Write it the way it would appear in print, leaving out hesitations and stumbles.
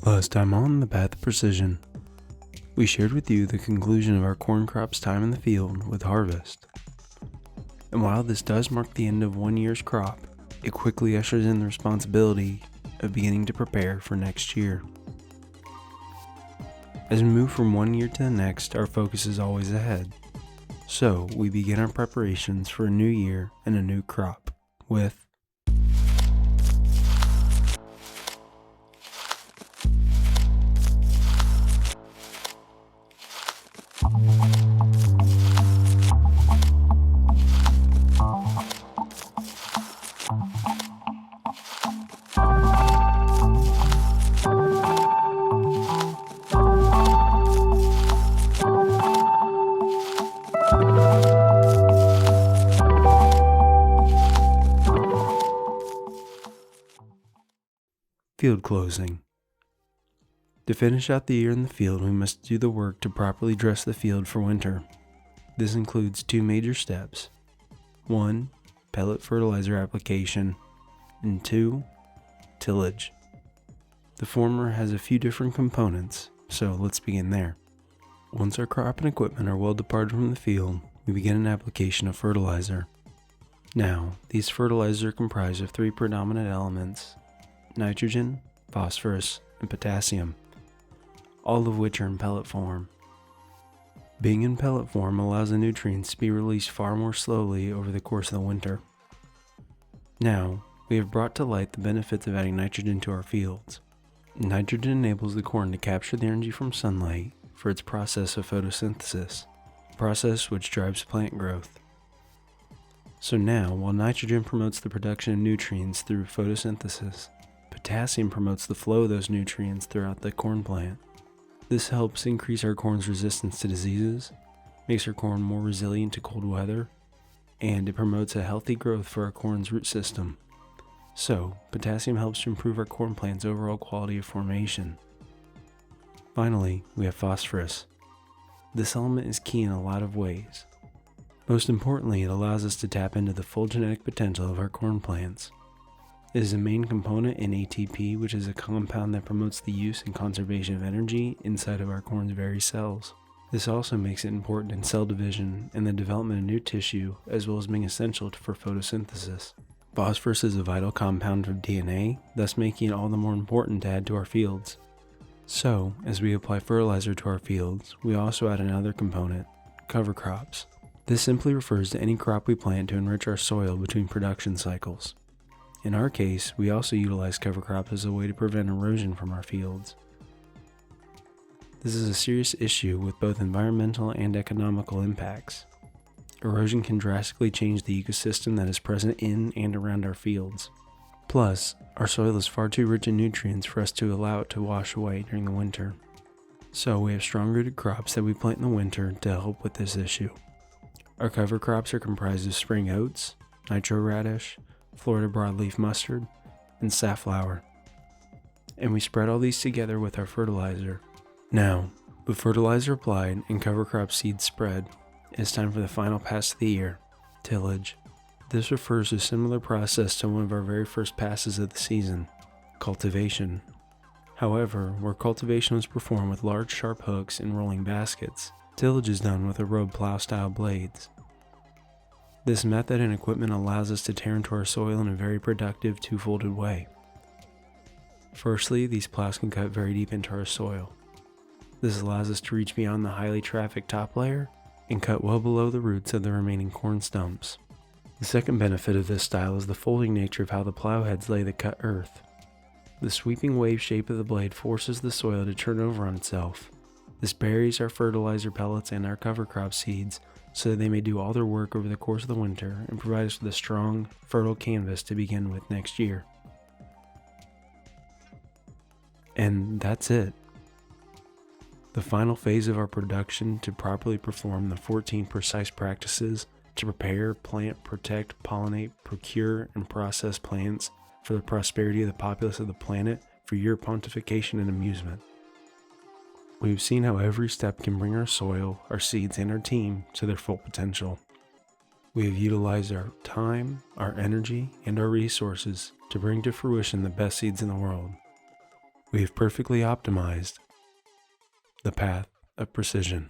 Last time on The Path of Precision, we shared with you the conclusion of our corn crop's time in the field with harvest. And while this does mark the end of one year's crop, it quickly ushers in the responsibility of beginning to prepare for next year. As we move from one year to the next, our focus is always ahead. So we begin our preparations for a new year and a new crop with field closing. To finish out the year in the field, we must do the work to properly dress the field for winter. This includes two major steps. 1. Pellet fertilizer application, and 2. Tillage. The former has a few different components, so let's begin there. Once our crop and equipment are well departed from the field, we begin an application of fertilizer. Now, these fertilizers are comprised of three predominant elements: nitrogen, phosphorus, and potassium, all of which are in pellet form. Being in pellet form allows the nutrients to be released far more slowly over the course of the winter. Now, we have brought to light the benefits of adding nitrogen to our fields. Nitrogen enables the corn to capture the energy from sunlight for its process of photosynthesis, a process which drives plant growth. So now, while nitrogen promotes the production of nutrients through photosynthesis, potassium promotes the flow of those nutrients throughout the corn plant. This helps increase our corn's resistance to diseases, makes our corn more resilient to cold weather, and it promotes a healthy growth for our corn's root system. So, potassium helps to improve our corn plant's overall quality of formation. Finally, we have phosphorus. This element is key in a lot of ways. Most importantly, it allows us to tap into the full genetic potential of our corn plants. It is a main component in ATP, which is a compound that promotes the use and conservation of energy inside of our corn's very cells. This also makes it important in cell division and the development of new tissue, as well as being essential for photosynthesis. Phosphorus is a vital compound of DNA, thus making it all the more important to add to our fields. So, as we apply fertilizer to our fields, we also add another component: cover crops. This simply refers to any crop we plant to enrich our soil between production cycles. In our case, we also utilize cover crops as a way to prevent erosion from our fields. This is a serious issue with both environmental and economical impacts. Erosion can drastically change the ecosystem that is present in and around our fields. Plus, our soil is far too rich in nutrients for us to allow it to wash away during the winter. So we have strong-rooted crops that we plant in the winter to help with this issue. Our cover crops are comprised of spring oats, nitro radish, Florida broadleaf mustard, and safflower. And we spread all these together with our fertilizer. Now, with fertilizer applied and cover crop seeds spread, it's time for the final pass of the year: tillage. This refers to a similar process to one of our very first passes of the season: cultivation. However, where cultivation was performed with large sharp hooks and rolling baskets, tillage is done with a road plow style blades. This method and equipment allows us to tear into our soil in a very productive two-folded way. Firstly, these plows can cut very deep into our soil. This allows us to reach beyond the highly trafficked top layer and cut well below the roots of the remaining corn stumps. The second benefit of this style is the folding nature of how the plow heads lay the cut earth. The sweeping wave shape of the blade forces the soil to turn over on itself. This buries our fertilizer pellets and our cover crop seeds so that they may do all their work over the course of the winter and provide us with a strong, fertile canvas to begin with next year. And that's it. The final phase of our production to properly perform the 14 precise practices to prepare, plant, protect, pollinate, procure, and process plants for the prosperity of the populace of the planet for your pontification and amusement. We've seen how every step can bring our soil, our seeds, and our team to their full potential. We have utilized our time, our energy, and our resources to bring to fruition the best seeds in the world. We have perfectly optimized the path of precision.